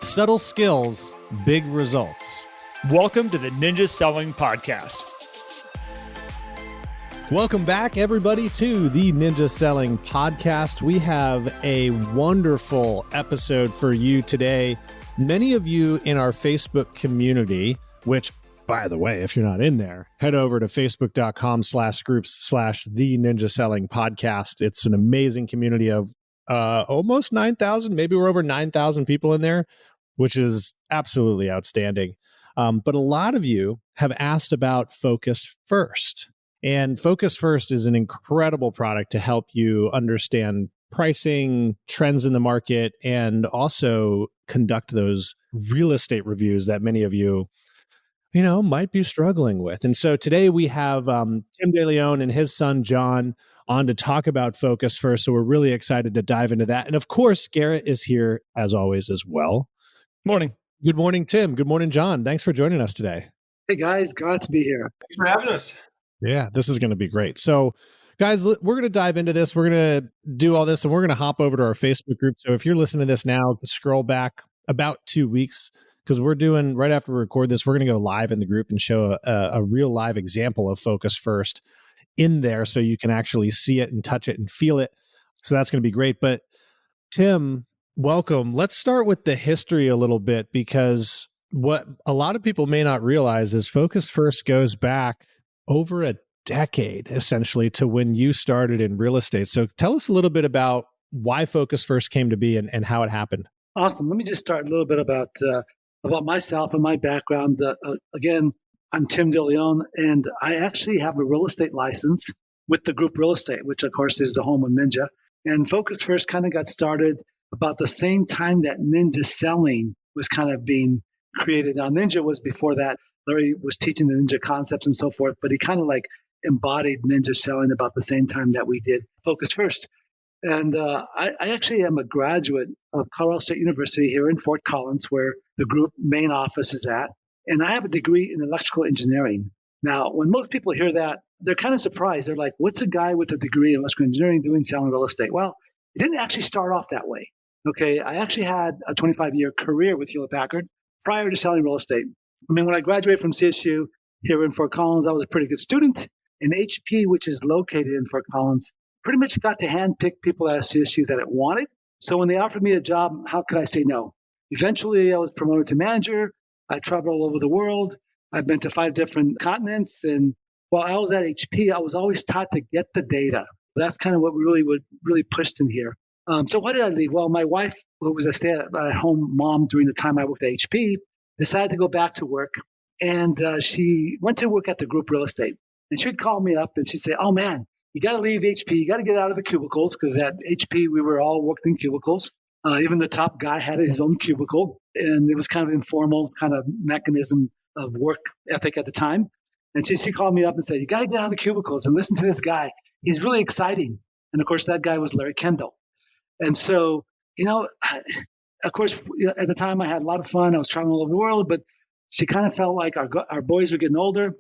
Subtle skills, big results. Welcome to the Ninja Selling Podcast. Welcome back, everybody, to the Ninja Selling Podcast. We have a wonderful episode for you today. Many of you in our Facebook community, which, by the way, if you're not in there, head over to facebook.com/groups/the Ninja Selling Podcast. It's an amazing community of almost 9,000. Maybe we're over 9,000 people in there, which is absolutely outstanding. But a lot of you have asked about Focus First. And Focus First is an incredible product to help you understand pricing, trends in the market, and also conduct those real estate reviews that many of you might be struggling with. And so today we have Tim DeLeon and his son, John, on to talk about Focus First. So we're really excited to dive into that. And of course, Garrett is here as always as well. Morning. Good morning, Tim. Good morning, John. Thanks for joining us today. Hey guys, glad to be here. Thanks for having us. Yeah, this is going to be great. So guys, we're going to dive into this. We're going to do all this and we're going to hop over to our Facebook group. So if you're listening to this now, scroll back about 2 weeks because we're doing, right after we record this, we're going to go live in the group and show a real live example of Focus First in there so you can actually see it and touch it and feel it. So that's going to be great. But Tim, welcome. Let's start with the history a little bit because what a lot of people may not realize is Focus First goes back over a decade, essentially, to when you started in real estate. So tell us a little bit about why Focus First came to be and how it happened. Awesome. Let me just start a little bit about myself and my background. Again, I'm Tim DeLeon, and I actually have a real estate license with the group Real Estate, which of course is the home of Ninja. And Focus First kind of got started about the same time that Ninja Selling was kind of being created. Now, Ninja was before that. Larry was teaching the Ninja concepts and so forth, but he kind of like embodied Ninja Selling about the same time that we did Focus First. And I actually am a graduate of Colorado State University here in Fort Collins, where the group main office is at. And I have a degree in electrical engineering. Now, when most people hear that, they're kind of surprised. They're like, what's a guy with a degree in electrical engineering doing selling real estate? Well, it didn't actually start off that way. Okay, I actually had a 25-year career with Hewlett Packard prior to selling real estate. I mean, when I graduated from CSU here in Fort Collins, I was a pretty good student. And HP, which is located in Fort Collins, pretty much got to handpick people at CSU that it wanted. So when they offered me a job, how could I say no? Eventually, I was promoted to manager. I traveled all over the world. I've been to 5 different continents. And while I was at HP, I was always taught to get the data. That's kind of what we really pushed in here. So why did I leave? Well, my wife, who was a stay-at-home mom during the time I worked at HP, decided to go back to work. And she went to work at the group Real Estate. And she'd call me up and she'd say, oh, man, you got to leave HP. You got to get out of the cubicles, because at HP, we were all working in cubicles. Even the top guy had his own cubicle. And it was kind of informal kind of mechanism of work ethic at the time. And she called me up and said, you got to get out of the cubicles and listen to this guy. He's really exciting. And of course, that guy was Larry Kendall. And so, of course, at the time I had a lot of fun. I was traveling all over the world, but she kind of felt like our boys were getting older.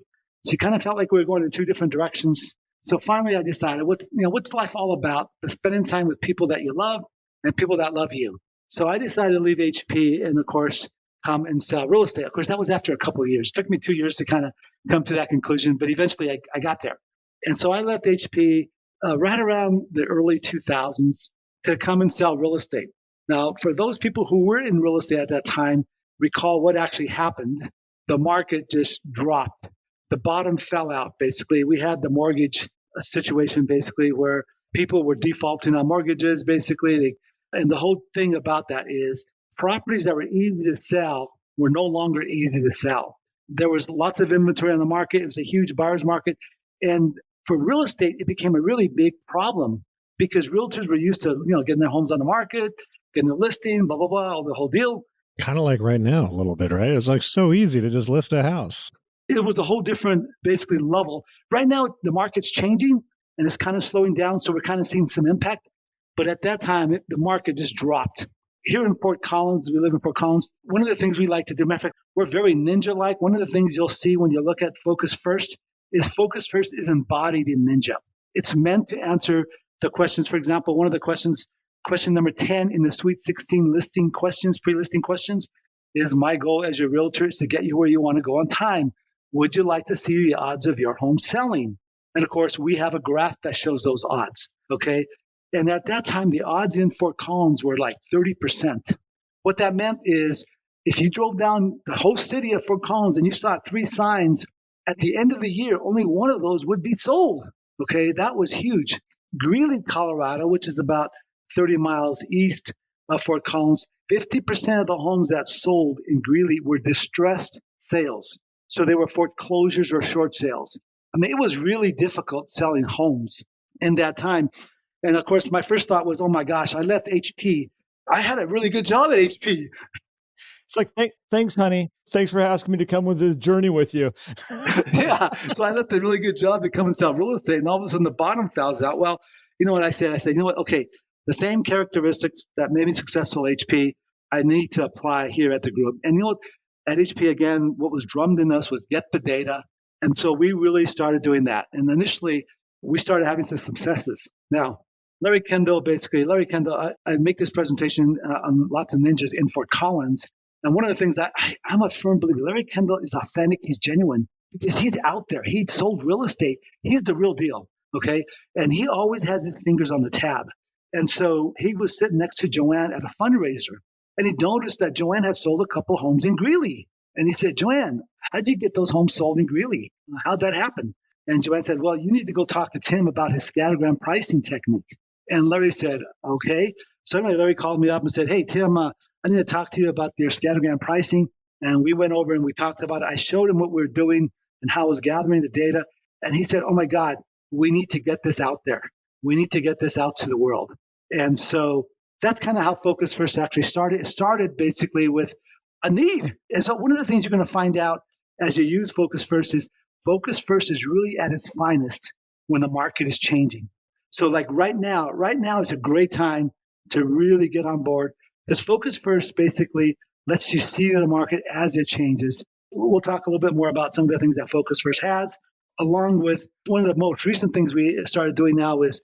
She kind of felt like we were going in 2 different directions. So finally I decided, what's life all about? Spending time with people that you love and people that love you. So I decided to leave HP and, of course, come and sell real estate. Of course, that was after a couple of years. It took me 2 years to kind of come to that conclusion, but eventually I got there. And so I left HP right around the early 2000s to come and sell real estate. Now, for those people who were in real estate at that time, recall what actually happened. The market just dropped. The bottom fell out, basically. We had the mortgage situation, basically, where people were defaulting on mortgages, basically. And the whole thing about that is properties that were easy to sell were no longer easy to sell. There was lots of inventory on the market. It was a huge buyer's market. And for real estate, it became a really big problem because realtors were used to, getting their homes on the market, getting a listing, blah, blah, blah, all the whole deal. Kind of like right now, a little bit, right? It's like so easy to just list a house. It was a whole different, basically, level. Right now, the market's changing and it's kind of slowing down. So we're kind of seeing some impact. But at that time, the market just dropped. Here in Fort Collins, we live in Fort Collins. One of the things we like to do, matter of fact, we're very Ninja-like. One of the things you'll see when you look at Focus First is embodied in Ninja. It's meant to answer the questions. For example, one of the questions Question number 10 in the Sweet 16 listing questions, pre-listing questions, is my goal as your realtor is to get you where you want to go on time. Would you like to see the odds of your home selling? And of course, we have a graph that shows those odds, okay? And at that time, the odds in Fort Collins were like 30%. What that meant is if you drove down the whole city of Fort Collins and you saw 3 signs, at the end of the year, only one of those would be sold, okay? That was huge. Greeley, Colorado, which is about 30 miles east of Fort Collins, 50% of the homes that sold in Greeley were distressed sales. So they were foreclosures or short sales. I mean, it was really difficult selling homes in that time. And of course, my first thought was, oh my gosh, I left HP. I had a really good job at HP. It's like, thanks, honey. Thanks for asking me to come with this journey with you. Yeah. So I left a really good job to come and sell real estate. And all of a sudden the bottom falls out. Well, you know what I said? I said, you know what? Okay, the same characteristics that made me successful at HP, I need to apply here at the group. And you know what? At HP, again, what was drummed in us was get the data. And so we really started doing that. And initially, we started having some successes. Now, Larry Kendall, I make this presentation on Lots of Ninjas in Fort Collins. And one of the things that I'm a firm believer, Larry Kendall is authentic, he's genuine, because he's out there. He sold real estate. He's the real deal, okay? And he always has his fingers on the tab. And so he was sitting next to Joanne at a fundraiser. And he noticed that Joanne had sold a couple homes in Greeley. And he said, Joanne, how'd you get those homes sold in Greeley? How'd that happen? And Joanne said, well, you need to go talk to Tim about his scattergram pricing technique. And Larry said, okay. So anyway, Larry called me up and said, hey, Tim, I need to talk to you about your scattergram pricing. And we went over and we talked about it. I showed him what we were doing and how I was gathering the data. And he said, oh my God, we need to get this out there. We need to get this out to the world. And so that's kind of how Focus First actually started. It started basically with a need. And so one of the things you're going to find out as you use Focus First is really at its finest when the market is changing. So like right now is a great time to really get on board because Focus First basically lets you see the market as it changes. We'll talk a little bit more about some of the things that Focus First has, along with one of the most recent things we started doing now is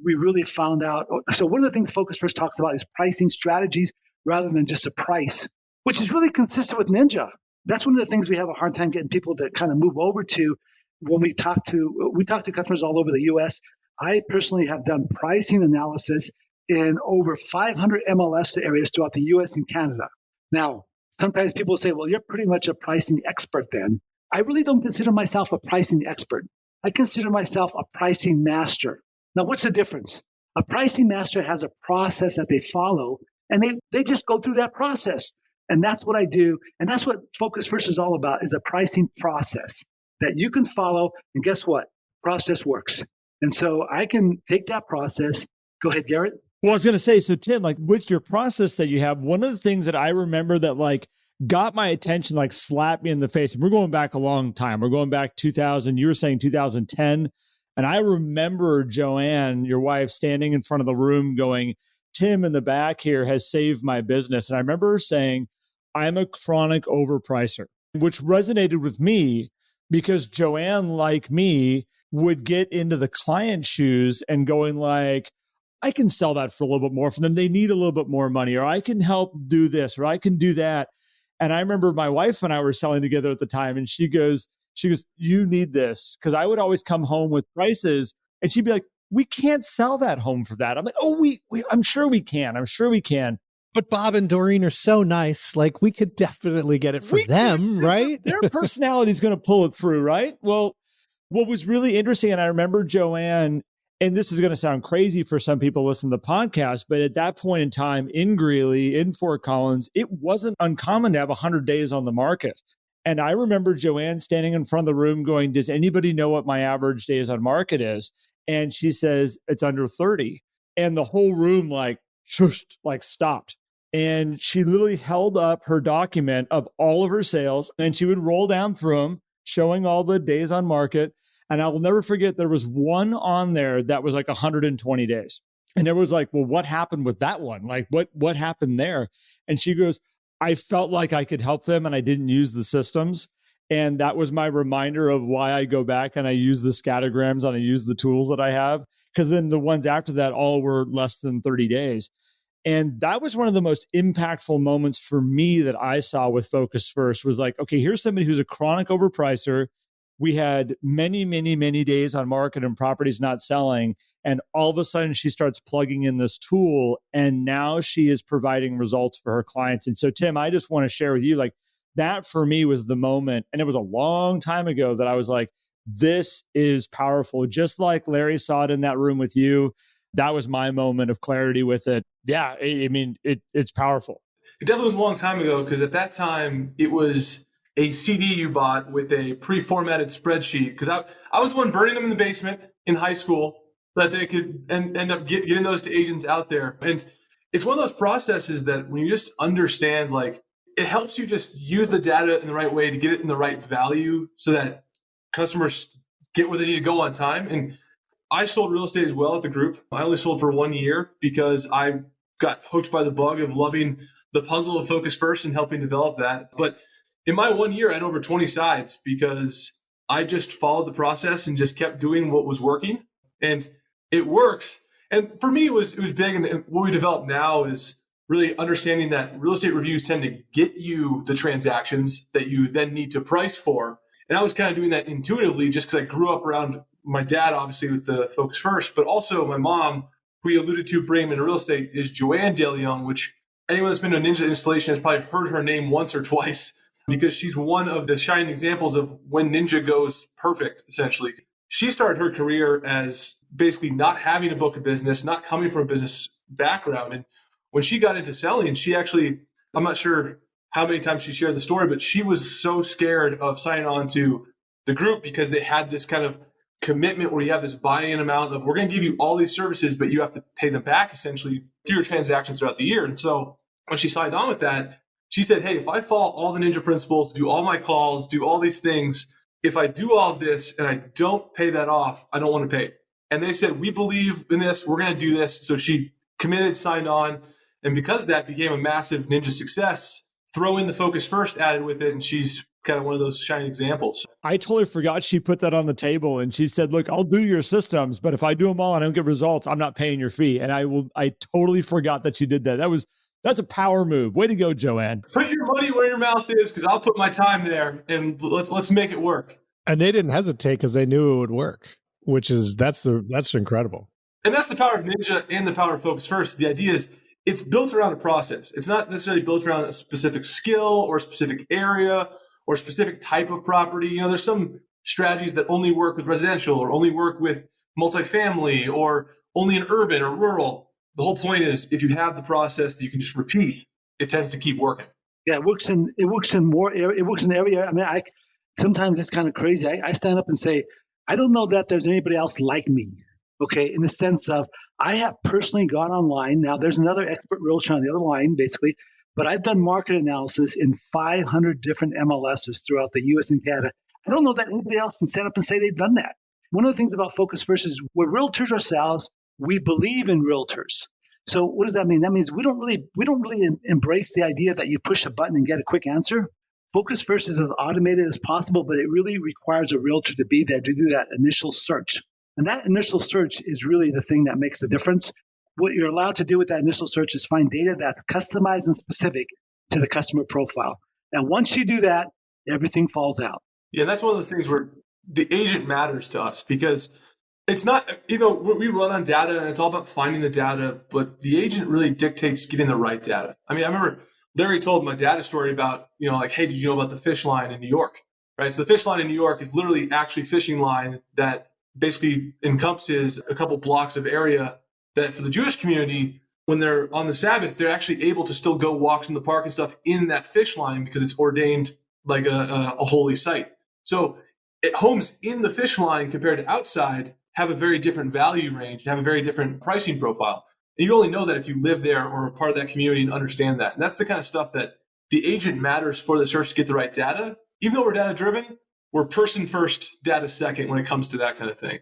we really found out. So one of the things Focus First talks about is pricing strategies rather than just a price, which is really consistent with Ninja. That's one of the things we have a hard time getting people to kind of move over to when we talk to customers all over the U.S. I personally have done pricing analysis in over 500 MLS areas throughout the U.S. and Canada. Now, sometimes people say, well, you're pretty much a pricing expert then. I really don't consider myself a pricing expert. I consider myself a pricing master. Now, what's the difference? A pricing master has a process that they follow, and they just go through that process. And that's what I do. And that's what Focus First is all about, is a pricing process that you can follow. And guess what? Process works. And so I can take that process. Go ahead, Garrett. Well, I was going to say, so Tim, like with your process that you have, one of the things that I remember that like got my attention, like slapped me in the face, and we're going back a long time. We're going back 2000, you were saying 2010. And I remember Joanne, your wife, standing in front of the room going, Tim in the back here has saved my business. And I remember her saying, I'm a chronic overpricer, which resonated with me because Joanne, like me, would get into the client's shoes and going like, I can sell that for a little bit more for them. They need a little bit more money, or I can help do this, or I can do that. And I remember my wife and I were selling together at the time, and she goes, you need this. Because I would always come home with prices and she'd be like, we can't sell that home for that. I'm like, oh, I'm sure we can. I'm sure we can. But Bob and Doreen are so nice. Like we could definitely get it for them, right? Their personality is going to pull it through, right? Well, what was really interesting, and I remember Joanne, and this is going to sound crazy for some people listening to the podcast, but at that point in time in Greeley, in Fort Collins, it wasn't uncommon to have 100 days on the market. And I remember Joanne standing in front of the room going, does anybody know what my average days on market is? And she says, it's under 30. And the whole room like shushed, like stopped. And she literally held up her document of all of her sales, and she would roll down through them, showing all the days on market. And I'll never forget, there was one on there that was like 120 days. And it was like, well, what happened with that one? Like, what happened there? And she goes, I felt like I could help them and I didn't use the systems. And that was my reminder of why I go back and I use the scattergrams and I use the tools that I have. Because then the ones after that all were less than 30 days. And that was one of the most impactful moments for me that I saw with Focus First was like, okay, here's somebody who's a chronic overpricer. We had many, many, many days on market and properties not selling. And all of a sudden she starts plugging in this tool and now she is providing results for her clients. And so, Tim, I just want to share with you, like, that for me was the moment. And it was a long time ago that I was like, this is powerful. Just like Larry saw it in that room with you. That was my moment of clarity with it. Yeah, I mean, it's powerful. It definitely was a long time ago because at that time it was a CD you bought with a pre-formatted spreadsheet. Because I was the one burning them in the basement in high school so that they could end up getting those to agents out there. And it's one of those processes that when you just understand, like, it helps you just use the data in the right way to get it in the right value so that customers get where they need to go on time. And I sold real estate as well at the group. I only sold for 1 year because I got hooked by the bug of loving the puzzle of Focus First and helping develop that. But in my 1 year, I had over 20 sides because I just followed the process and just kept doing what was working. And it works. And for me, it was big. And what we developed now is really understanding that real estate reviews tend to get you the transactions that you then need to price for. And I was kind of doing that intuitively just because I grew up around my dad, obviously, with the Focus First, but also my mom, who you alluded to bringing into real estate, is Joanne DeLeon, which anyone that's been to a Ninja installation has probably heard her name once or twice because she's one of the shining examples of when Ninja goes perfect, essentially. She started her career as basically not having a book of business, not coming from a business background. And when she got into selling, she actually, I'm not sure how many times she shared the story, but she was so scared of signing on to the group because they had this kind of commitment where you have this buy-in amount of, we're going to give you all these services, but you have to pay them back essentially through your transactions throughout the year. And so when she signed on with that, she said, hey, if I follow all the Ninja principles, do all my calls, do all these things, if I do all of this and I don't pay that off, I don't want to pay. And they said, we believe in this, we're going to do this. So she committed, signed on. And because that became a massive Ninja success, throw in the Focus First added with it, and she's kind of one of those shining examples. I totally forgot she put that on the table and she said, look, I'll do your systems, but if I do them all and I don't get results, I'm not paying your fee. And I totally forgot that she did that. That's a power move. Way to go, Joanne. Put your money where your mouth is because I'll put my time there and let's make it work. And they didn't hesitate because they knew it would work, which is, that's incredible. And that's the power of Ninja and the power of Focus First. The idea is it's built around a process. It's not necessarily built around a specific skill or a specific area or a specific type of property. You know, there's some strategies that only work with residential or only work with multifamily or only in urban or rural. The whole point is if you have the process that you can just repeat, it tends to keep working. Yeah, it works in area. I mean, sometimes it's kind of crazy. I stand up and say, I don't know that there's anybody else like me. Okay, in the sense of I have personally gone online. Now there's another expert realtor on the other line, basically, but I've done market analysis in 500 different MLSs throughout the U.S. and Canada. I don't know that anybody else can stand up and say they've done that. One of the things about Focus First is we're realtors ourselves. We believe in realtors. So what does that mean? That means we don't really embrace the idea that you push a button and get a quick answer. Focus First is as automated as possible, but it really requires a realtor to be there to do that initial search. And that initial search is really the thing that makes the difference. What you're allowed to do with that initial search is find data that's customized and specific to the customer profile. And once you do that, everything falls out. Yeah, that's one of those things where the agent matters to us because it's not, we run on data and it's all about finding the data, but the agent really dictates getting the right data. I mean, I remember Larry told my dad a story about, like, hey, did you know about the fish line in New York? Right. So the fish line in New York is literally actually fishing line that basically encompasses a couple blocks of area that for the Jewish community, when they're on the Sabbath, they're actually able to still go walks in the park and stuff in that fish line because it's ordained like a holy site. So homes in the fish line compared to outside have a very different value range and have a very different pricing profile. And you only know that if you live there or are part of that community and understand that. And that's the kind of stuff that the agent matters for the search to get the right data. Even though we're data driven, we're person first, data second when it comes to that kind of thing.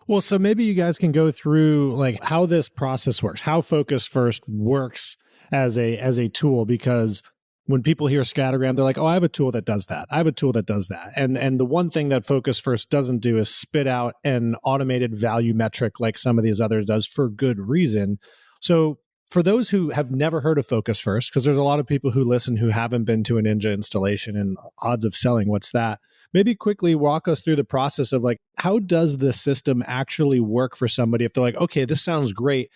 Well, so maybe you guys can go through like how this process works, how Focus First works as a tool, because when people hear scattergram, they're like, oh, I have a tool that does that. I have a tool that does that. And the one thing that Focus First doesn't do is spit out an automated value metric like some of these others does for good reason. So for those who have never heard of Focus First, because there's a lot of people who listen who haven't been to a Ninja installation and odds of selling, what's that? Maybe quickly walk us through the process of like, how does the system actually work for somebody if they're like, okay, this sounds great.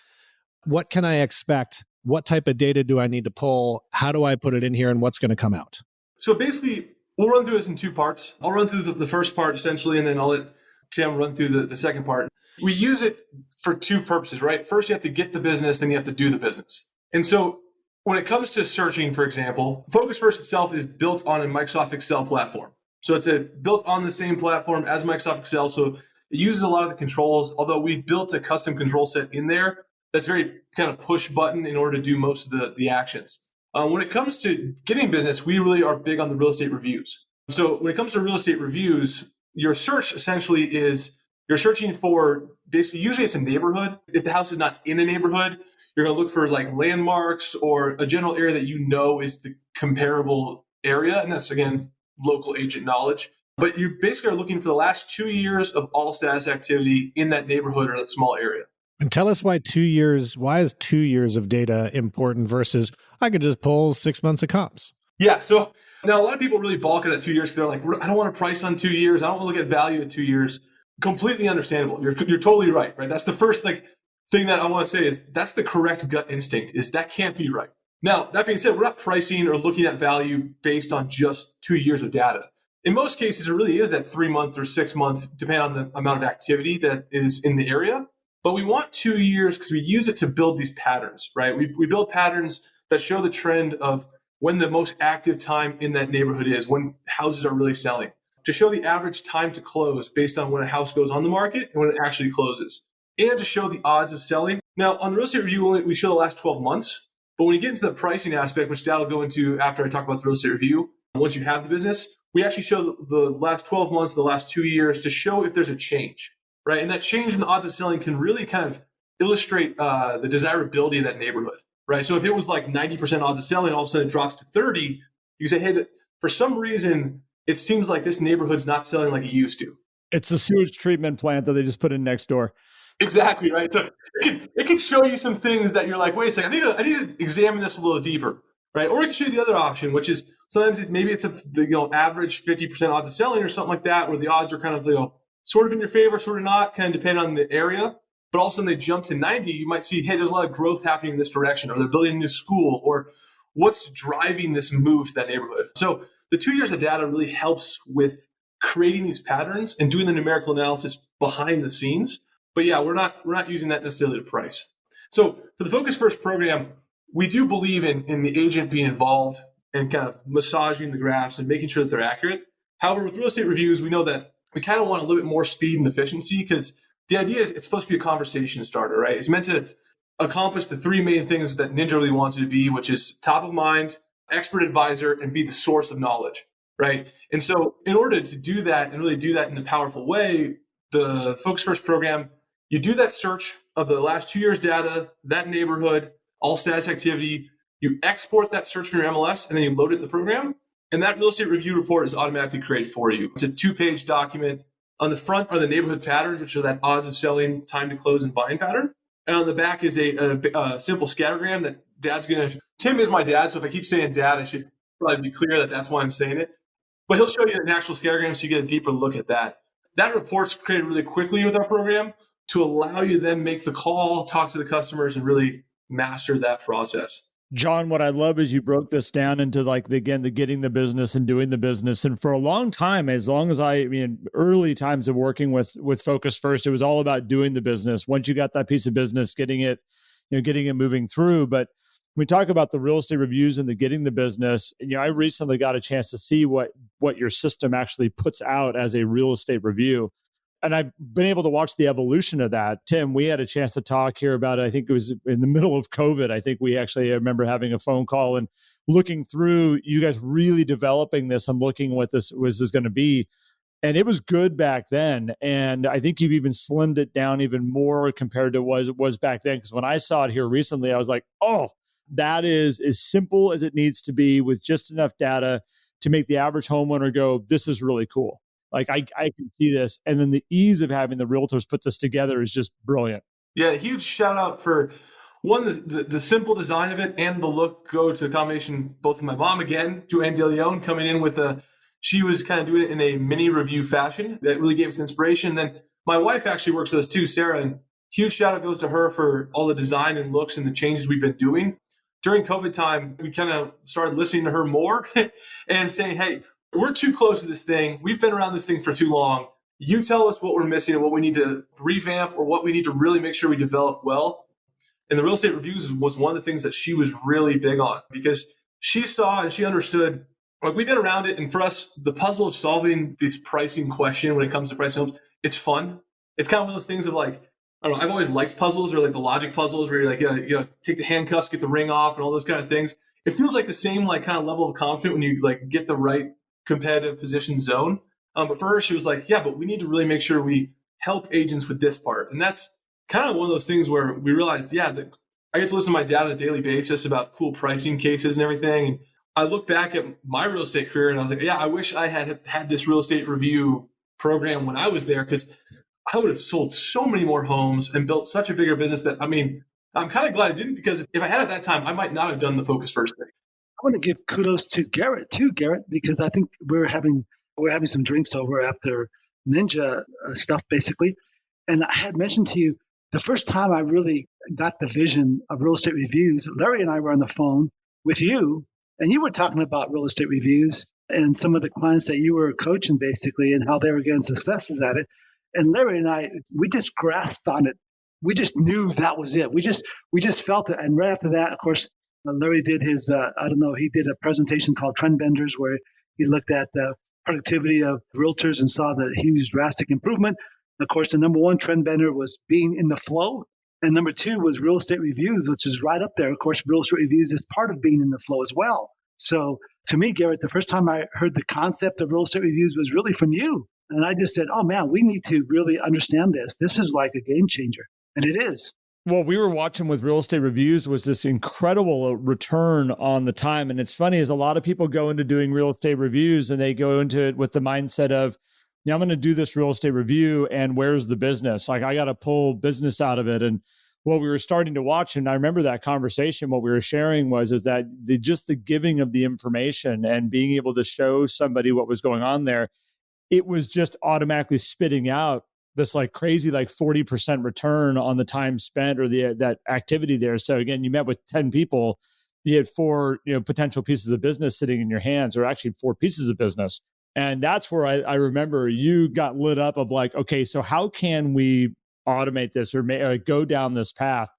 What can I expect? What type of data do I need to pull? How do I put it in here and what's going to come out? So basically, we'll run through this in 2 parts. I'll run through the first part essentially, and then I'll let Tim run through the second part. We use it for 2 purposes, right? First, you have to get the business, then you have to do the business. And so when it comes to searching, for example, Focus First itself is built on a Microsoft Excel platform. So it's built on the same platform as Microsoft Excel. So it uses a lot of the controls, although we built a custom control set in there that's very kind of push button in order to do most of the actions. When it comes to getting business, we really are big on the real estate reviews. So when it comes to real estate reviews, your search essentially is you're searching for basically, usually it's a neighborhood. If the house is not in a neighborhood, you're going to look for like landmarks or a general area that you know is the comparable area. And that's, again, local agent knowledge. But you basically are looking for the last 2 years of all status activity in that neighborhood or that small area. And tell us why is 2 years of data important versus I could just pull 6 months of comps? Yeah. So now a lot of people really balk at that 2 years. They're like, I don't want to price on 2 years. I don't want to look at value at 2 years. Completely understandable. You're totally right? That's the first thing that I want to say is that's the correct gut instinct is that can't be right. Now, that being said, we're not pricing or looking at value based on just 2 years of data. In most cases, it really is that 3 month or 6 month, depending on the amount of activity that is in the area. But we want 2 years because we use it to build these patterns, right? We build patterns that show the trend of when the most active time in that neighborhood is, when houses are really selling, to show the average time to close based on when a house goes on the market and when it actually closes, and to show the odds of selling. Now, on the real estate review, we show the last 12 months. But when you get into the pricing aspect, which Dad will go into after I talk about the real estate review, once you have the business, we actually show the last 12 months, the last 2 years to show if there's a change, right? And that change in the odds of selling can really kind of illustrate the desirability of that neighborhood, right? So if it was like 90% odds of selling, all of a sudden it drops to 30, you say, hey, for some reason, it seems like this neighborhood's not selling like it used to. It's a sewage treatment plant that they just put in next door. Exactly, right? So it can show you some things that you're like, wait a second, I need to examine this a little deeper, right? Or it can show you the other option, which is sometimes it's average 50% odds of selling or something like that, where the odds are kind of sort of in your favor, sort of not, kind of depending on the area. But all of a sudden they jump to 90, you might see, hey, there's a lot of growth happening in this direction, or they're building a new school, or what's driving this move to that neighborhood. So the 2 years of data really helps with creating these patterns and doing the numerical analysis behind the scenes. But yeah, we're not using that necessarily to price. So for the Focus First program, we do believe in the agent being involved and kind of massaging the graphs and making sure that they're accurate. However, with real estate reviews, we know that we kind of want a little bit more speed and efficiency because the idea is it's supposed to be a conversation starter, right? It's meant to accomplish the 3 main things that Ninja really wants it to be, which is top of mind, expert advisor, and be the source of knowledge, right? And so in order to do that and really do that in a powerful way, the Focus First program, you do that search of the last 2 years data, that neighborhood, all status activity, you export that search from your MLS, and then you load it in the program. And that real estate review report is automatically created for you. It's a 2-page document. On the front are the neighborhood patterns, which are that odds of selling, time to close, and buying pattern. And on the back is a simple scattergram that Tim is my dad, so if I keep saying dad, I should probably be clear that that's why I'm saying it. But he'll show you an actual scattergram so you get a deeper look at that. That report's created really quickly with our program to allow you to then make the call, talk to the customers, and really master that process. John, what I love is you broke this down into the getting the business and doing the business. And for a long time, early times of working with Focus First, it was all about doing the business. Once you got that piece of business, getting it moving through. But when we talk about the real estate reviews and the getting the business, I recently got a chance to see what your system actually puts out as a real estate review. And I've been able to watch the evolution of that. Tim, we had a chance to talk here about it. I think it was in the middle of COVID. I remember having a phone call and looking through you guys really developing this and looking what this was going to be. And it was good back then. And I think you've even slimmed it down even more compared to what it was back then. Because when I saw it here recently, I was like, oh, that is as simple as it needs to be with just enough data to make the average homeowner go, this is really cool. Like I can see this. And then the ease of having the realtors put this together is just brilliant. Yeah, huge shout out for one, the simple design of it and the look go to a combination, both of my mom again, Joanne DeLeon, coming in with she was kind of doing it in a mini review fashion that really gave us inspiration. And then my wife actually works with us too, Sarah, and huge shout out goes to her for all the design and looks and the changes we've been doing. During COVID time, we kind of started listening to her more and saying, hey, we're too close to this thing. We've been around this thing for too long. You tell us what we're missing and what we need to revamp or what we need to really make sure we develop well. And the real estate reviews was one of the things that she was really big on because she saw and she understood, like we've been around it. And for us, the puzzle of solving this pricing question when it comes to pricing homes, it's fun. It's kind of one of those things of like, I don't know, I've always liked puzzles or like the logic puzzles where you're like, take the handcuffs, get the ring off and all those kind of things. It feels like the same like kind of level of confidence when you like get the right competitive position zone. But for her, she was like, yeah, but we need to really make sure we help agents with this part. And that's kind of one of those things where we realized, that I get to listen to my dad on a daily basis about cool pricing cases and everything. And I look back at my real estate career and I was like, I wish I had this real estate review program when I was there because I would have sold so many more homes and built such a bigger business that, I mean, I'm kind of glad I didn't because if I had at that time, I might not have done the Focus First thing. I want to give kudos to Garrett too, because I think we're having some drinks over after Ninja stuff basically. And I had mentioned to you, the first time I really got the vision of real estate reviews, Larry and I were on the phone with you and you were talking about real estate reviews and some of the clients that you were coaching basically and how they were getting successes at it. And Larry and I, we just grasped on it. We just knew that was it. We just felt it. And right after that, of course, Larry did his, he did a presentation called Trend Benders where he looked at the productivity of realtors and saw the huge drastic improvement. Of course, the number one trend bender was being in the flow. And number two was real estate reviews, which is right up there. Of course, real estate reviews is part of being in the flow as well. So to me, Garrett, the first time I heard the concept of real estate reviews was really from you. And I just said, oh man, we need to really understand this. This is like a game changer. And it is. What we were watching with real estate reviews was this incredible return on the time. And it's funny is a lot of people go into doing real estate reviews and they go into it with the mindset of, I'm going to do this real estate review and where's the business? Like I got to pull business out of it. And what we were starting to watch, and I remember that conversation, what we were sharing is that just the giving of the information and being able to show somebody what was going on there, it was just automatically spitting out this like crazy, like 40% return on the time spent or that activity there. So again, you met with 10 people, you had 4, potential pieces of business sitting in your hands, or actually 4 pieces of business. And that's where I remember you got lit up of like, okay, so how can we automate this or go down this path?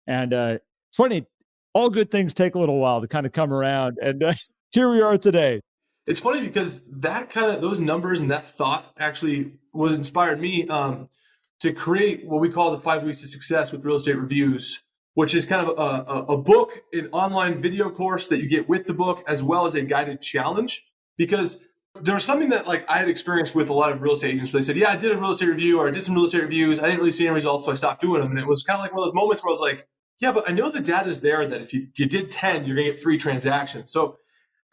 And it's funny, all good things take a little while to kind of come around. And here we are today. It's funny because those numbers and that thought actually was inspired me to create what we call the 5 Weeks to Success with Real Estate Reviews, which is kind of a book, an online video course that you get with the book, as well as a guided challenge. Because there was something that like I had experienced with a lot of real estate agents where they said, I did a real estate review or I did some real estate reviews. I didn't really see any results, so I stopped doing them. And it was kind of like one of those moments where I was like, but I know the data is there that if you did 10, you're going to get 3 transactions. So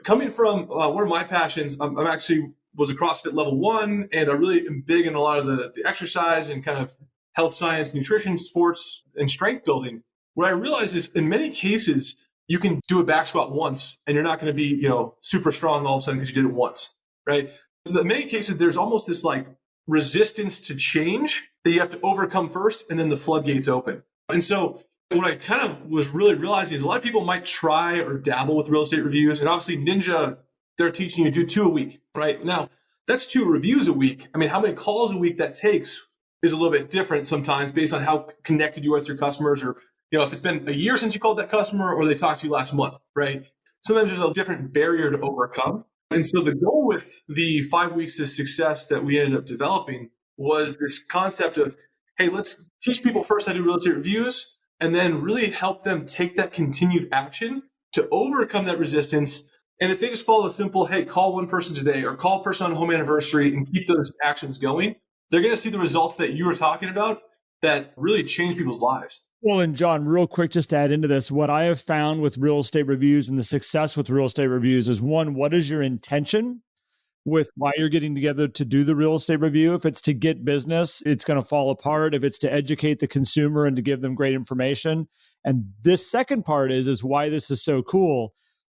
coming from one of my passions, I'm actually was a CrossFit level 1, and I really am big in a lot of the exercise and kind of health science, nutrition, sports, and strength building. What I realized is in many cases, you can do a back squat once and you're not going to be, super strong all of a sudden because you did it once, right? In many cases, there's almost this like resistance to change that you have to overcome first, and then the floodgates open. And so what I kind of was really realizing is a lot of people might try or dabble with real estate reviews. And obviously Ninja, they're teaching you to do 2 a week, right? Now, that's 2 reviews a week. I mean, how many calls a week that takes is a little bit different sometimes based on how connected you are with your customers, or, if it's been a year since you called that customer or they talked to you last month, right? Sometimes there's a different barrier to overcome. And so the goal with the 5 Weeks to Success that we ended up developing was this concept of, hey, let's teach people first how to do real estate reviews, and then really help them take that continued action to overcome that resistance. And if they just follow a simple, hey, call one person today or call a person on home anniversary and keep those actions going, they're going to see the results that you were talking about that really change people's lives. Well, and John, real quick, just to add into this, what I have found with real estate reviews and the success with real estate reviews is one, what is your intention with why you're getting together to do the real estate review? If it's to get business, it's going to fall apart. If it's to educate the consumer and to give them great information. And this second part is why this is so cool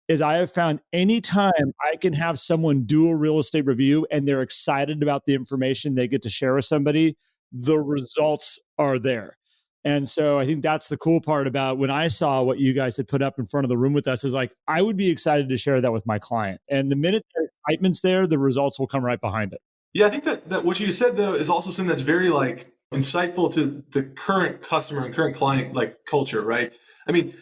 is I have found anytime I can have someone do a real estate review and they're excited about the information they get to share with somebody, the results are there. And so I think that's the cool part about when I saw what you guys had put up in front of the room with us is like, I would be excited to share that with my client. And the minute the excitement's there, the results will come right behind it. Yeah, I think that what you said though is also something that's very like insightful to the current customer and current client like culture, right? I mean,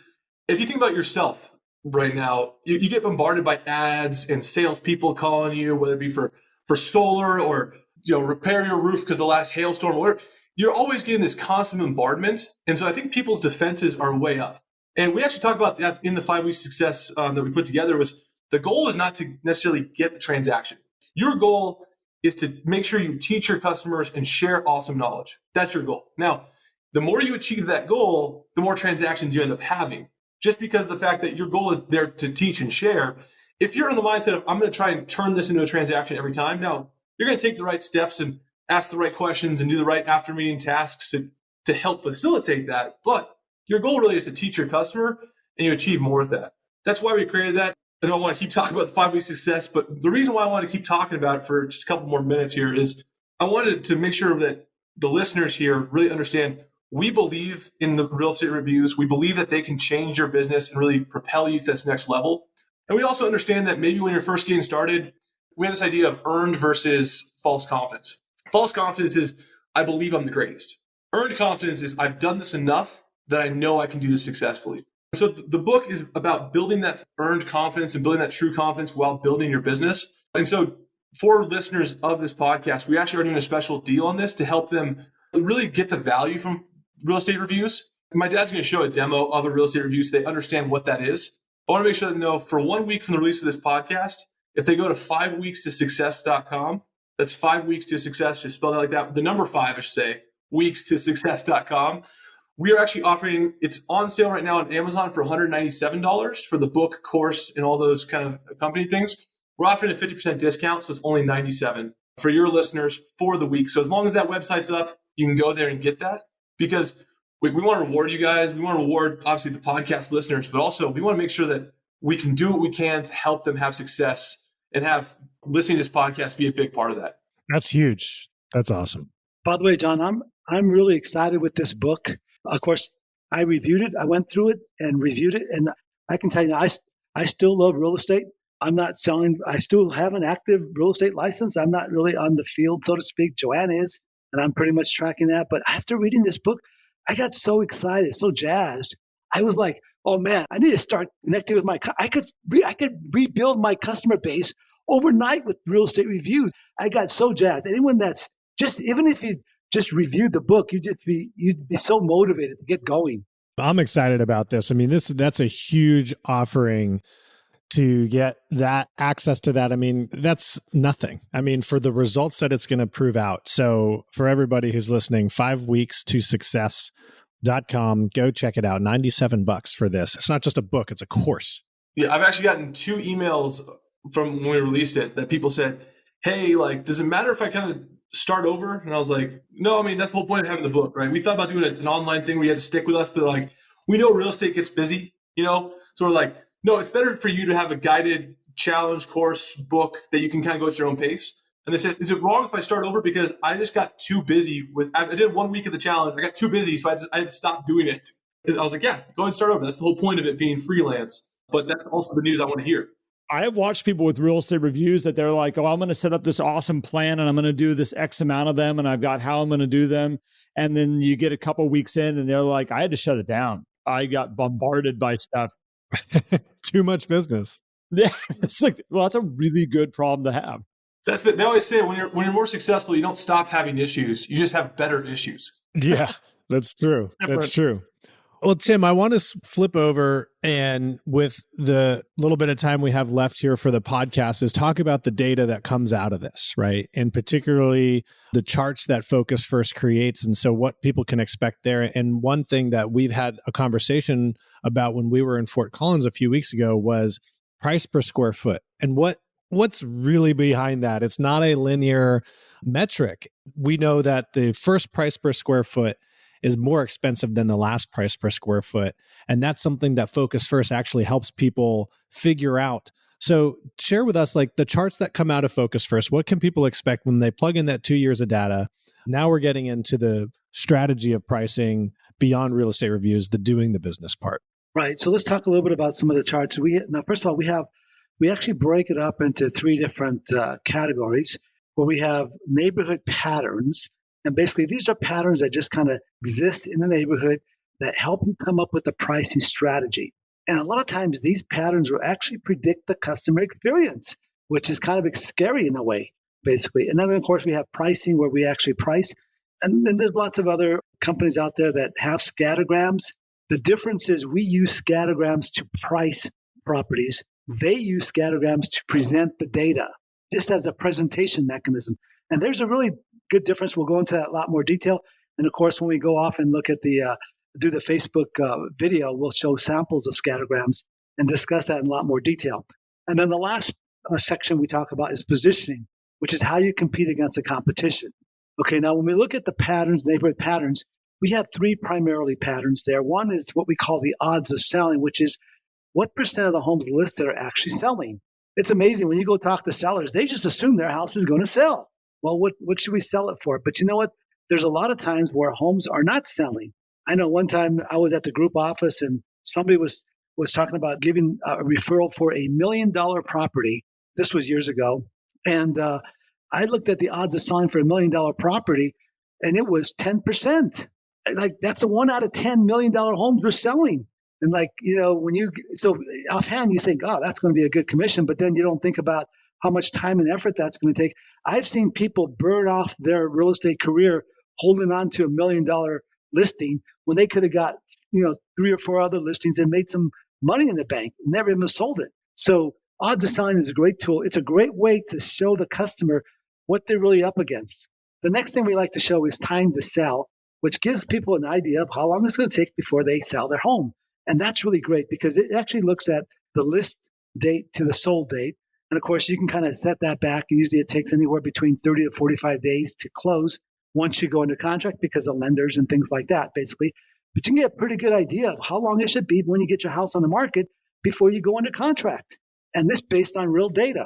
if you think about yourself right now, you get bombarded by ads and salespeople calling you, whether it be for solar or repair your roof because the last hailstorm or whatever. You're always getting this constant bombardment. And so I think people's defenses are way up. And we actually talked about that in the 5-week success that we put together was the goal is not to necessarily get the transaction. Your goal is to make sure you teach your customers and share awesome knowledge. That's your goal. Now, the more you achieve that goal, the more transactions you end up having. Just because of the fact that your goal is there to teach and share. If you're in the mindset of, I'm going to try and turn this into a transaction every time, now you're going to take the right steps and ask the right questions and do the right after meeting tasks to help facilitate that. But your goal really is to teach your customer and you achieve more of that. That's why we created that. I don't want to keep talking about the 5-week success, but the reason why I want to keep talking about it for just a couple more minutes here is I wanted to make sure that the listeners here really understand we believe in the real estate reviews. We believe that they can change your business and really propel you to this next level. And we also understand that maybe when you're first getting started, we have this idea of earned versus false confidence. False confidence is, I believe I'm the greatest. Earned confidence is, I've done this enough that I know I can do this successfully. So the book is about building that earned confidence and building that true confidence while building your business. And so for listeners of this podcast, we actually are doing a special deal on this to help them really get the value from real estate reviews. My dad's going to show a demo of a real estate review so they understand what that is. I want to make sure they know for 1 week from the release of this podcast, if they go to 5weekstosuccess.com, that's 5 weeks to success, just spelled out like that. The number 5, I should say, weekstosuccess.com. We are actually offering, it's on sale right now on Amazon for $197 for the book, course, and all those kind of accompanying things. We're offering a 50% discount, so it's only $97 for your listeners for the week. So as long as that website's up, you can go there and get that because we want to reward you guys. We want to reward, obviously, the podcast listeners, but also we want to make sure that we can do what we can to help them have success and have listening to this podcast be a big part of that. That's huge. That's awesome. By the way, John, I'm really excited with this book. Of course, I reviewed it. I went through it and reviewed it. And I can tell you, I still love real estate. I'm not selling. I still have an active real estate license. I'm not really on the field, so to speak. Joanne is, and I'm pretty much tracking that. But after reading this book, I got so excited, so jazzed. I was like, oh man, I need to start connecting with I could rebuild my customer base overnight with real estate reviews. I got so jazzed. Anyone that's just, even if you just reviewed the book, you'd be so motivated to get going. I'm excited about this. I mean, that's a huge offering to get that access to that. I mean, that's nothing. I mean, for the results that it's going to prove out. So for everybody who's listening, 5weekstosuccess.com, go check it out. $97 for this. It's not just a book, it's a course. Yeah, I've actually gotten 2 emails from when we released it that people said, hey, like, does it matter if I kind of start over? And I was like, no, I mean, that's the whole point of having the book, right? We thought about doing an online thing where you had to stick with us, but like, we know real estate gets busy, So we're like, no, it's better for you to have a guided challenge course book that you can kind of go at your own pace. And they said, is it wrong if I start over? Because I just got too busy I did 1 week of the challenge. I got too busy. So I had to stop doing it. And I was like, yeah, go and start over. That's the whole point of it being freelance. But that's also the news I want to hear. I have watched people with real estate reviews that they're like, oh, I'm going to set up this awesome plan and I'm going to do this X amount of them. And I've got how I'm going to do them. And then you get a couple of weeks in and they're like, I had to shut it down. I got bombarded by stuff. Too much business. Yeah. It's like, well, that's a really good problem to have. They always say when you're more successful, you don't stop having issues. You just have better issues. Yeah, that's true. That's true. Well, Tim, I want to flip over and with the little bit of time we have left here for the podcast is talk about the data that comes out of this, right? And particularly the charts that Focus First creates. And so what people can expect there. And one thing that we've had a conversation about when we were in Fort Collins a few weeks ago was price per square foot. And what's really behind that? It's not a linear metric. We know that the first price per square foot is more expensive than the last price per square foot. And that's something that Focus First actually helps people figure out. So share with us like the charts that come out of Focus First. What can people expect when they plug in that 2 years of data? Now we're getting into the strategy of pricing beyond real estate reviews, the doing the business part. Right. So let's talk a little bit about some of the charts. Now, first of all, we actually break it up into three different categories where we have neighborhood patterns. And basically, these are patterns that just kind of exist in the neighborhood that help you come up with a pricing strategy. And a lot of times, these patterns will actually predict the customer experience, which is kind of scary in a way, basically. And then, of course, we have pricing where we actually price. And then there's lots of other companies out there that have scattergrams. The difference is we use scattergrams to price properties. They use scattergrams to present the data, just as a presentation mechanism. And there's a really good difference. We'll go into that in a lot more detail. And of course, when we go off and look at do the Facebook video, we'll show samples of scattergrams and discuss that in a lot more detail. And then the last section we talk about is positioning, which is how you compete against the competition. Okay, now when we look at the patterns, neighborhood patterns, we have three primarily patterns there. One is what we call the odds of selling, which is what percent of the homes listed are actually selling. It's amazing when you go talk to sellers, they just assume their house is going to sell. Well, what should we sell it for? But you know what? There's a lot of times where homes are not selling. I know one time I was at the group office and somebody was talking about giving a referral for $1 million property. This was years ago. And I looked at the odds of selling for $1 million property and it was 10%. Like that's a 1 out of 10 $1 million homes we're selling. And like, so offhand you think, oh, that's going to be a good commission, but then you don't think about how much time and effort that's going to take. I've seen people burn off their real estate career holding on to $1 million listing when they could have got, 3 or 4 other listings and made some money in the bank, never even sold it. So odds of selling is a great tool. It's a great way to show the customer what they're really up against. The next thing we like to show is time to sell, which gives people an idea of how long it's going to take before they sell their home. And that's really great because it actually looks at the list date to the sold date. And of course, you can kind of set that back. Usually it takes anywhere between 30 to 45 days to close once you go into contract because of lenders and things like that, basically. But you can get a pretty good idea of how long it should be when you get your house on the market before you go into contract. And this based on real data.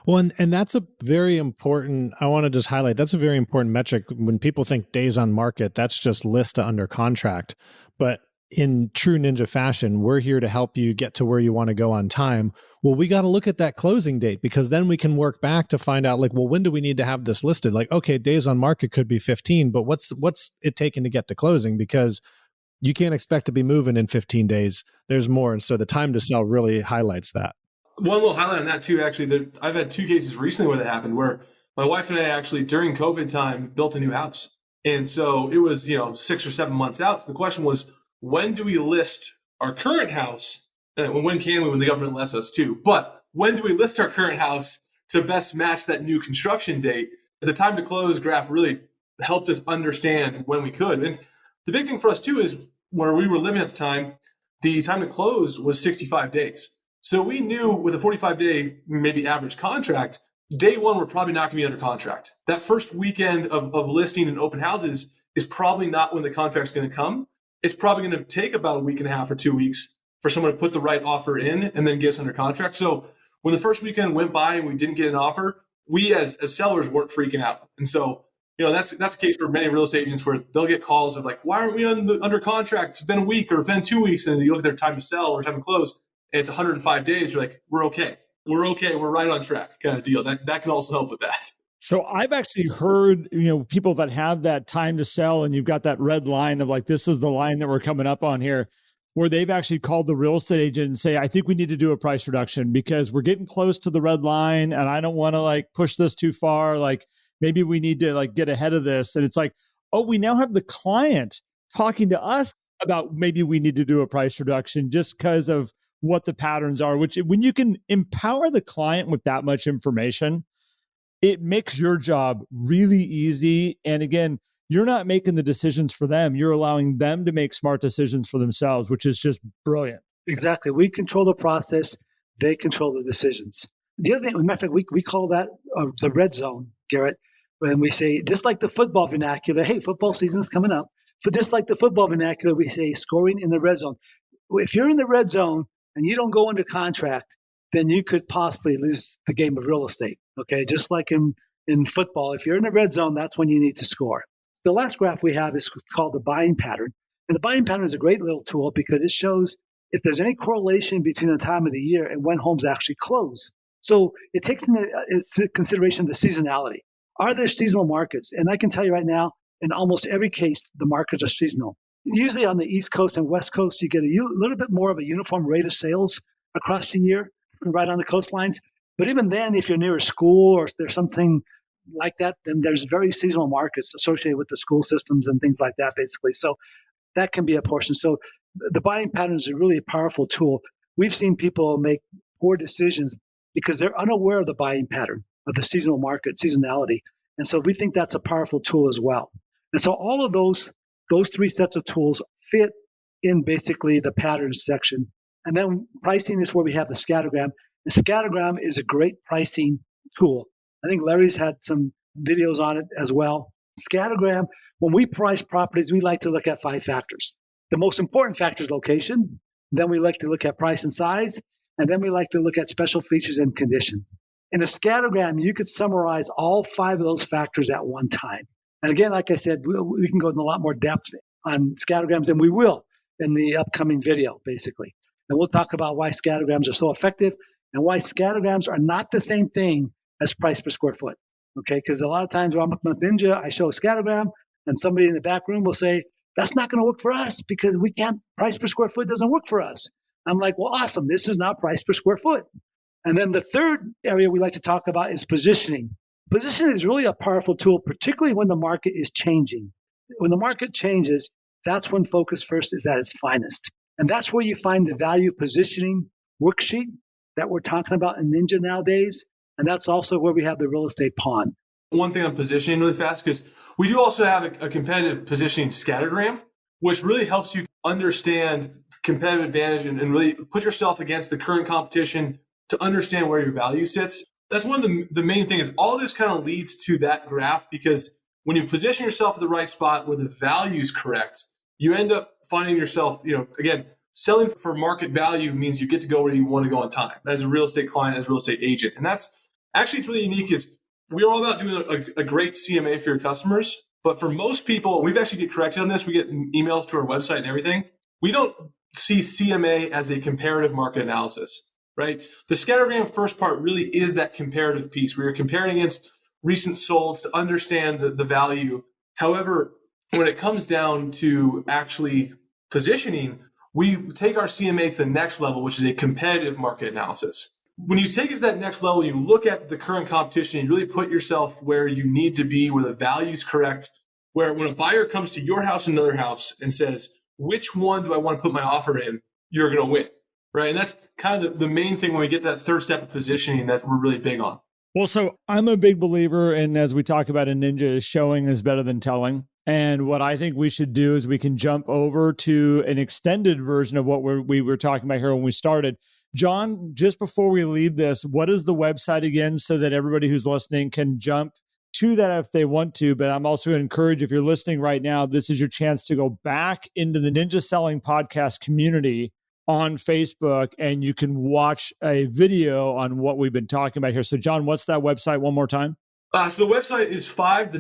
Well, and that's a very important, I want to just highlight, that's a very important metric. When people think days on market, that's just list to under contract. But in true ninja fashion, we're here to help you get to where you want to go on time. Well, we got to look at that closing date because then we can work back to find out like, well, when do we need to have this listed? Like, okay, days on market could be 15, but what's it taking to get to closing? Because you can't expect to be moving in 15 days. There's more. And so the time to sell really highlights that. One little highlight on that too, actually, I've had 2 cases recently where that happened, where my wife and I actually during COVID time built a new house. And so it was, 6 or 7 months out. So the question was, when do we list our current house? And when can we, when the government lets us too? But when do we list our current house to best match that new construction date? The time to close graph really helped us understand when we could. And the big thing for us too is where we were living at the time, the time to close was 65 days. So we knew with a 45-day, maybe average contract, day one, we're probably not going to be under contract. That first weekend of listing and open houses is probably not when the contract's going to come. It's probably going to take about a week and a half or 2 weeks for someone to put the right offer in and then get us under contract. So when the first weekend went by and we didn't get an offer, we as sellers weren't freaking out. And so, that's a case for many real estate agents where they'll get calls of like, why aren't we under contract? It's been a week or it's been 2 weeks. And you look at their time to sell or time to close and it's 105 days. You're like, we're okay. We're okay. We're right on track kind of deal. That can also help with that. So I've actually heard, people that have that time to sell and you've got that red line of like, this is the line that we're coming up on here, where they've actually called the real estate agent and say, I think we need to do a price reduction because we're getting close to the red line and I don't want to like push this too far. Like maybe we need to like get ahead of this. And it's like, oh, we now have the client talking to us about maybe we need to do a price reduction just because of what the patterns are, which when you can empower the client with that much information, it makes your job really easy. And again, you're not making the decisions for them. You're allowing them to make smart decisions for themselves, which is just brilliant. Exactly. We control the process. They control the decisions. The other thing, matter of fact, we call that the red zone, Garrett, when we say, just like the football vernacular, hey, football season's coming up. So just like the football vernacular, we say scoring in the red zone. If you're in the red zone and you don't go under contract, then you could possibly lose the game of real estate. Okay, just like in football, if you're in the red zone, that's when you need to score. The last graph we have is called the buying pattern. And the buying pattern is a great little tool because it shows if there's any correlation between the time of the year and when homes actually close. So it takes into consideration the seasonality. Are there seasonal markets? And I can tell you right now, in almost every case, the markets are seasonal. Usually on the East Coast and West Coast, you get a little bit more of a uniform rate of sales across the year, right on the coastlines. But even then, if you're near a school or if there's something like that, then there's very seasonal markets associated with the school systems and things like that, basically. So that can be a portion. So the buying pattern is a really powerful tool. We've seen people make poor decisions because they're unaware of the buying pattern, of the seasonal market, seasonality. And so we think that's a powerful tool as well. And so all of those three sets of tools fit in basically the patterns section. And then pricing is where we have the scattergram. The scattergram is a great pricing tool. I think Larry's had some videos on it as well. Scattergram, when we price properties, we like to look at 5 factors. The most important factor is location. Then we like to look at price and size. And then we like to look at special features and condition. In a scattergram, you could summarize all 5 of those factors at one time. And again, like I said, we can go into a lot more depth on scattergrams, and we will in the upcoming video, basically. And we'll talk about why scattergrams are so effective and why scattergrams are not the same thing as price per square foot. Okay, because a lot of times when I'm with Ninja, I show a scattergram, and somebody in the back room will say, that's not going to work for us because we can't, price per square foot doesn't work for us. I'm like, well, awesome. This is not price per square foot. And then the third area we like to talk about is positioning. Positioning is really a powerful tool, particularly when the market is changing. When the market changes, that's when Focus First is at its finest. And that's where you find the value positioning worksheet that we're talking about in Ninja nowadays. And that's also where we have the real estate pawn. One thing on positioning really fast, because we do also have a competitive positioning scattergram, which really helps you understand competitive advantage and really put yourself against the current competition to understand where your value sits. That's one of the main things. All this kind of leads to that graph, because when you position yourself at the right spot where the value is correct, you end up finding yourself, again, selling for market value means you get to go where you want to go on time as a real estate client, as a real estate agent. And that's actually, it's really unique, is we're all about doing a great CMA for your customers. But for most people, we've actually get corrected on this. We get emails to our website and everything. We don't see CMA as a comparative market analysis, right? The scattergram first part really is that comparative piece. We are comparing against recent solds to understand the value. However, when it comes down to actually positioning, we take our CMA to the next level, which is a competitive market analysis. When you take it to that next level, you look at the current competition, you really put yourself where you need to be, where the value is correct, where when a buyer comes to your house and another house and says, which one do I want to put my offer in? You're going to win, right? And that's kind of the main thing when we get that third step of positioning that we're really big on. Well, so I'm a big believer in, as we talk about in Ninja, is showing is better than telling. And what I think we should do is we can jump over to an extended version of what we were talking about here when we started. John, just before we leave this, what is the website again so that everybody who's listening can jump to that if they want to? But I'm also going to encourage, if you're listening right now, this is your chance to go back into the Ninja Selling Podcast community on Facebook, and you can watch a video on what we've been talking about here. So John, what's that website one more time? So the website is 5,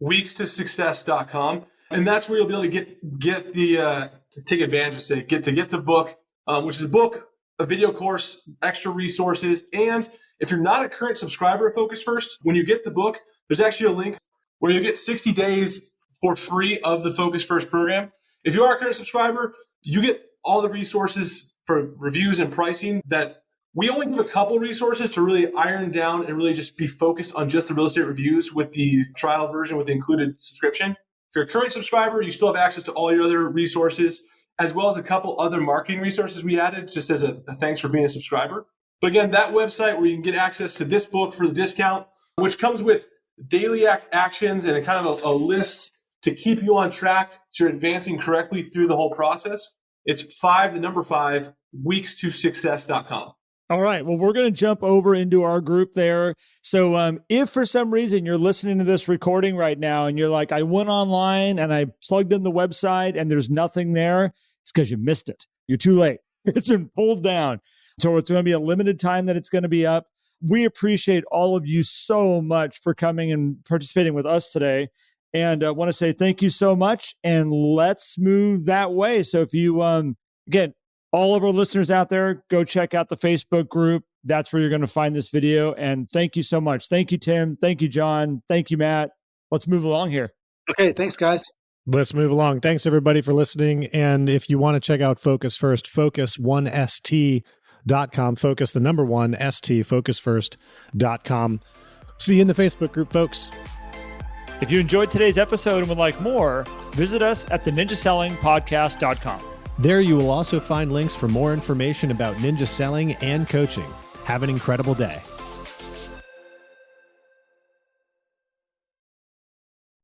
weekstosuccess.com. And that's where you'll be able to get the, take advantage of, say, get the book, which is a book, a video course, extra resources. And if you're not a current subscriber of Focus First, when you get the book, there's actually a link where you get 60 days for free of the Focus First program. If you are a current subscriber, you get all the resources for reviews and pricing. That we only give a couple resources to really iron down and really just be focused on just the real estate reviews with the trial version with the included subscription. you're a current subscriber, you still have access to all your other resources, as well as a couple other marketing resources we added just as a thanks for being a subscriber. But again, that website where you can get access to this book for the discount, which comes with daily actions and a kind of a list to keep you on track so you're advancing correctly through the whole process. It's 5 weeks2success.com. All right. Well, we're going to jump over into our group there. So if for some reason you're listening to this recording right now and you're like, I went online and I plugged in the website and there's nothing there, it's because you missed it. You're too late. It's been pulled down. So it's going to be a limited time that it's going to be up. We appreciate all of you so much for coming and participating with us today. And I want to say thank you so much. And let's move that way. So if you, again, all of our listeners out there, go check out the Facebook group. That's where you're going to find this video. And thank you so much. Thank you, Tim. Thank you, John. Thank you, Matt. Let's move along here. Okay, thanks, guys. Let's move along. Thanks, everybody, for listening. And if you want to check out Focus First, focus1st.com. Focus, the number 1, ST, focusfirst.com. See you in the Facebook group, folks. If you enjoyed today's episode and would like more, visit us at theninjasellingpodcast.com. There you will also find links for more information about ninja selling and coaching. Have an incredible day.